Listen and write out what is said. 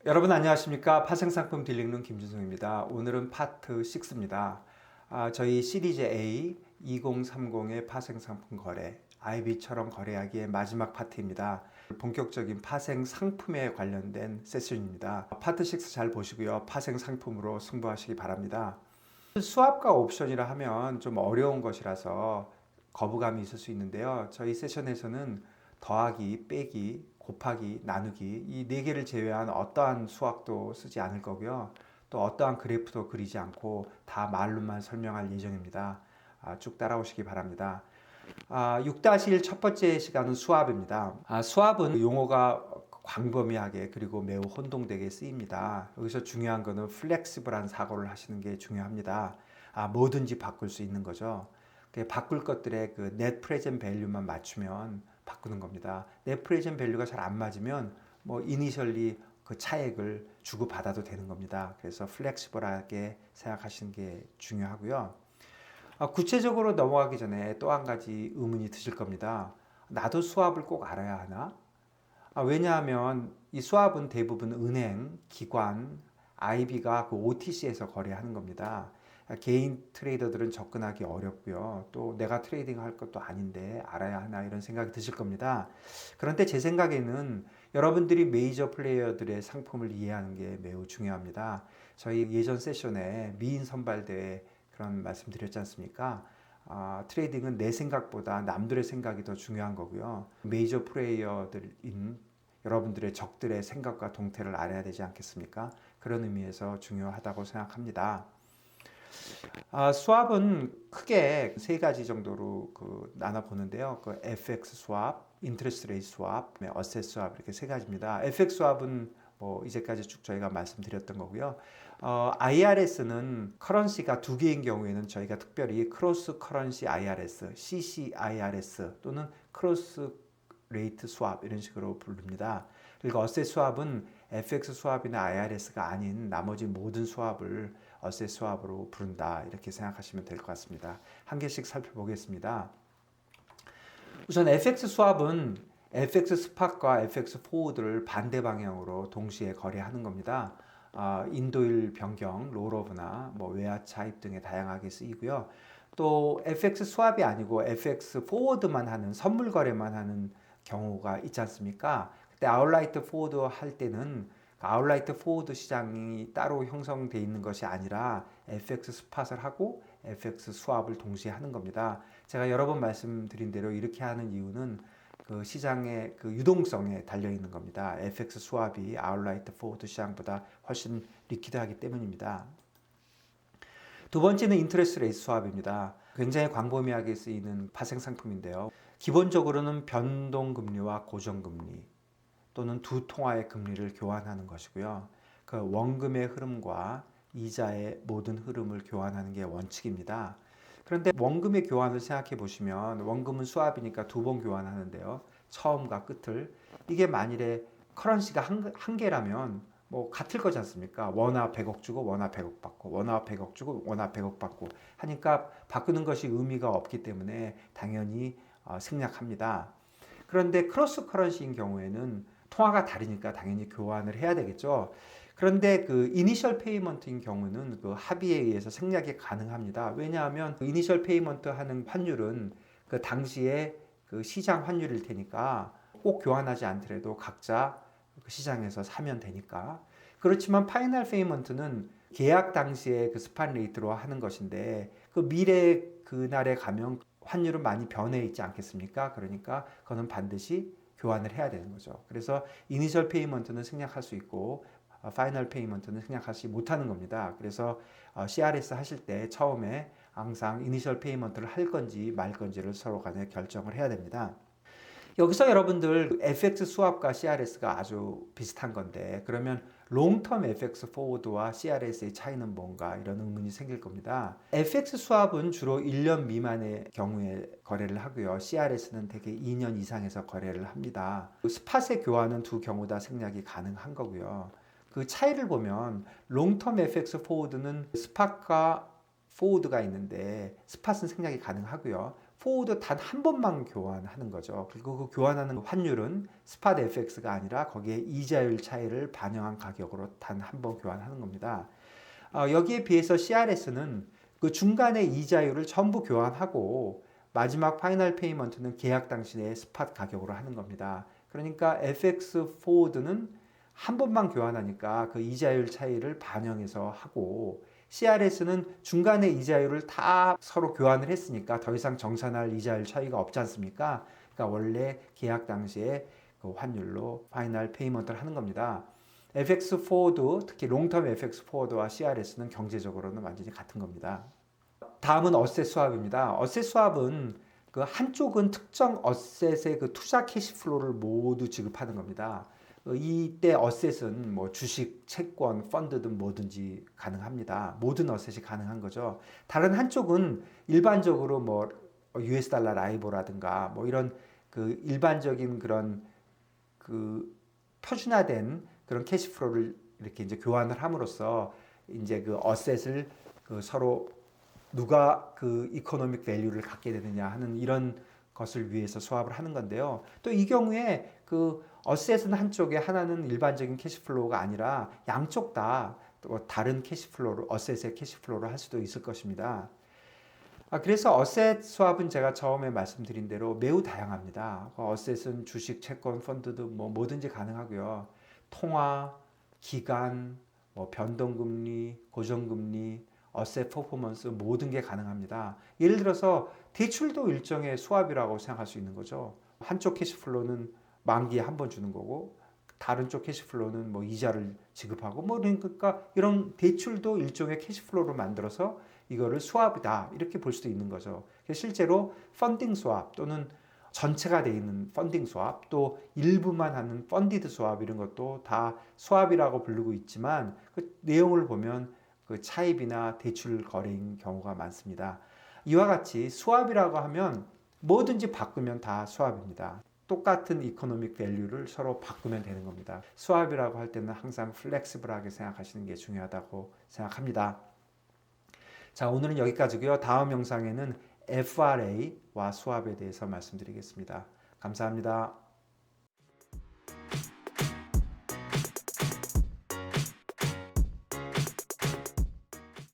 여러분 안녕하십니까? 파생상품 딜링룸 김준성입니다. 오늘은 파트 6입니다. 저희 시리즈 A 2030의 파생상품 거래, IB처럼 거래하기의 마지막 파트입니다. 본격적인 파생상품에 관련된 세션입니다. 파트 6 잘 보시고요. 파생상품으로 승부하시기 바랍니다. 수합과 옵션이라 하면 좀 어려운 것이라서 거부감이 있을 수 있는데요. 저희 세션에서는 더하기, 빼기, 곱하기, 나누기 이 네 개를 제외한 어떠한 수학도 쓰지 않을 거고요. 또 어떠한 그래프도 그리지 않고 다 말로만 설명할 예정입니다. 쭉 따라오시기 바랍니다. 6-1 첫 번째 시간은 수합입니다. 수합은 용어가 광범위하게 그리고 매우 혼동되게 쓰입니다. 여기서 중요한 것은 플렉시블한 사고를 하시는 게 중요합니다. 뭐든지 바꿀 수 있는 거죠. 바꿀 것들의 그 net present value만 맞추면 바꾸는 겁니다. net present value가 잘 안 맞으면 뭐 이니셜리 그 차액을 주고 받아도 되는 겁니다. 그래서 플렉시블하게 생각하시는 게 중요하고요. 구체적으로 넘어가기 전에 또 한 가지 의문이 드실 겁니다. 나도 수합을 꼭 알아야 하나? 왜냐하면 이 수합은 대부분 은행, 기관, IB가 그 OTC에서 거래하는 겁니다. 개인 트레이더들은 접근하기 어렵고요. 또 내가 트레이딩 할 것도 아닌데 알아야 하나 이런 생각이 드실 겁니다. 그런데 제 생각에는 여러분들이 메이저 플레이어들의 상품을 이해하는 게 매우 중요합니다. 저희 예전 세션에 미인 선발대회 그런 말씀 드렸지 않습니까? 트레이딩은 내 생각보다 남들의 생각이 더 중요한 거고요. 메이저 플레이어들인 여러분들의 적들의 생각과 동태를 알아야 되지 않겠습니까? 그런 의미에서 중요하다고 생각합니다. 수합은 크게 세 가지 정도로 나눠 보는데요. FX 수합, 인트레스트 레이트 수합, 어셋 수합 이렇게 세 가지입니다. FX 수합은 뭐 이제까지 쭉 저희가 말씀드렸던 거고요. IRS는 커런시가 두 개인 경우에는 저희가 특별히 크로스 커런시 IRS, CCIRS 또는 크로스 레이트 수합 이런 식으로 부릅니다. 그리고 어셋 수합은 FX 수합이나 IRS가 아닌 나머지 모든 수합을 어셋 수합으로 부른다 이렇게 생각하시면 될 것 같습니다. 한 개씩 살펴보겠습니다. 우선 FX 수합은 FX 스팟과 FX 포워드를 반대 방향으로 동시에 거래하는 겁니다. 인도일 변경, 롤오버나 외화 차입 등에 다양하게 쓰이고요. 또 FX 수합이 아니고 FX 포워드만 하는 선물 거래만 하는 경우가 있지 않습니까? 그때 아웃라이트 포워드 할 때는 아웃라이트 포워드 시장이 따로 형성되어 있는 것이 아니라 FX 스팟을 하고 FX 수합을 동시에 하는 겁니다. 제가 여러 번 말씀드린 대로 이렇게 하는 이유는 그 시장의 그 유동성에 달려 있는 겁니다. FX 수합이 아웃라이트 포워드 시장보다 훨씬 리퀴드하기 때문입니다. 두 번째는 인트레스트 레이트 수합입니다. 굉장히 광범위하게 쓰이는 파생 상품인데요. 기본적으로는 변동금리와 고정금리 또는 두 통화의 금리를 교환하는 것이고요. 그 원금의 흐름과 이자의 모든 흐름을 교환하는 게 원칙입니다. 그런데 원금의 교환을 생각해 보시면 원금은 수합이니까 두 번 교환하는데요. 처음과 끝을. 이게 만일에 커런시가 한 개라면 뭐 같을 거지 않습니까? 원화 100억 주고 원화 100억 받고 원화 100억 주고 원화 100억 받고 하니까 바꾸는 것이 의미가 없기 때문에 당연히 생략합니다. 그런데 크로스 커런시인 경우에는 통화가 다르니까 당연히 교환을 해야 되겠죠. 그런데 그 이니셜 페이먼트인 경우는 그 합의에 의해서 생략이 가능합니다. 왜냐하면 그 이니셜 페이먼트 하는 환율은 그 당시에 그 시장 환율일 테니까 꼭 교환하지 않더라도 각자 그 시장에서 사면 되니까. 그렇지만 파이널 페이먼트는 계약 당시에 그 스팟 레이트로 하는 것인데 그 미래 그날에 가면 환율은 많이 변해 있지 않겠습니까? 그러니까 그거는 반드시 교환을 해야 되는 거죠. 그래서 이니셜 페이먼트는 생략할 수 있고 파이널 페이먼트는 생략하지 못하는 겁니다. 그래서 CRS 하실 때 처음에 항상 이니셜 페이먼트를 할 건지 말 건지를 서로 간에 결정을 해야 됩니다. 여기서 여러분들 FX 수합과 CRS가 아주 비슷한 건데 그러면 롱텀 FX 포워드와 CRS의 차이는 뭔가 이런 의문이 생길 겁니다. FX 수합은 주로 1년 미만의 경우에 거래를 하고요. CRS는 대개 2년 이상에서 거래를 합니다. 스팟의 교환은 두 경우 다 생략이 가능한 거고요. 그 차이를 보면 롱텀 FX 포워드는 스팟과 포워드가 있는데 스팟은 생략이 가능하고요. 포워드 단 한 번만 교환하는 거죠. 그리고 그 교환하는 환율은 스팟 FX가 아니라 거기에 이자율 차이를 반영한 가격으로 단 한 번 교환하는 겁니다. 여기에 비해서 CRS는 그 중간에 이자율을 전부 교환하고 마지막 파이널 페이먼트는 계약 당시의 스팟 가격으로 하는 겁니다. 그러니까 FX 포워드는 한 번만 교환하니까 그 이자율 차이를 반영해서 하고 CRS는 중간에 이자율을 다 서로 교환을 했으니까 더 이상 정산할 이자율 차이가 없지 않습니까? 그러니까 원래 계약 당시에 그 환율로 파이널 페이먼트를 하는 겁니다. FX 포워드, 특히 롱텀 FX 포워드와 CRS는 경제적으로는 완전히 같은 겁니다. 다음은 어셋 스왑입니다. 어셋 스왑은 그 한쪽은 특정 어셋의 그 투자 캐시플로우를 모두 지급하는 겁니다. 이때 어셋은 뭐 주식, 채권, 펀드든 뭐든지 가능합니다. 모든 어셋이 가능한 거죠. 다른 한쪽은 일반적으로 뭐 US 달러 라이보라든가 뭐 이런 그 일반적인 그런 그 표준화된 그런 캐시플로우를 이렇게 이제 교환을 함으로써 이제 그 어셋을 그 서로 누가 그 이코노믹 밸류를 갖게 되느냐 하는 이런 것을 위해서 수합을 하는 건데요. 또 이 경우에 그 어셋은 한쪽에 하나는 일반적인 캐시플로우가 아니라 양쪽 다 다른 캐시플로우를 어셋의 캐시플로우를 할 수도 있을 것입니다. 그래서 어셋 수합은 제가 처음에 말씀드린 대로 매우 다양합니다. 어셋은 주식, 채권, 펀드도 뭐 뭐든지 가능하고요. 통화, 기간, 뭐 변동금리, 고정금리, 어셋 퍼포먼스 모든 게 가능합니다. 예를 들어서 대출도 일종의 수합이라고 생각할 수 있는 거죠. 한쪽 캐시플로우는 만기에 한 번 주는 거고 다른 쪽 캐시플로우는 뭐 이자를 지급하고 뭐 그러니까 이런 대출도 일종의 캐시플로우로 만들어서 이거를 수합이다 이렇게 볼 수도 있는 거죠. 실제로 펀딩 수합 또는 전체가 되어 있는 펀딩 수합 또 일부만 하는 펀디드 수합 이런 것도 다 수합이라고 부르고 있지만 그 내용을 보면 그 차입이나 대출 거래인 경우가 많습니다. 이와 같이 수합이라고 하면 뭐든지 바꾸면 다 수합입니다. 똑같은 이코노믹 밸류를 서로 바꾸면 되는 겁니다. 수합이라고 할 때는 항상 플렉시블하게 생각하시는 게 중요하다고 생각합니다. 자, 오늘은 여기까지고요. 다음 영상에는 FRA와 수합에 대해서 말씀드리겠습니다. 감사합니다.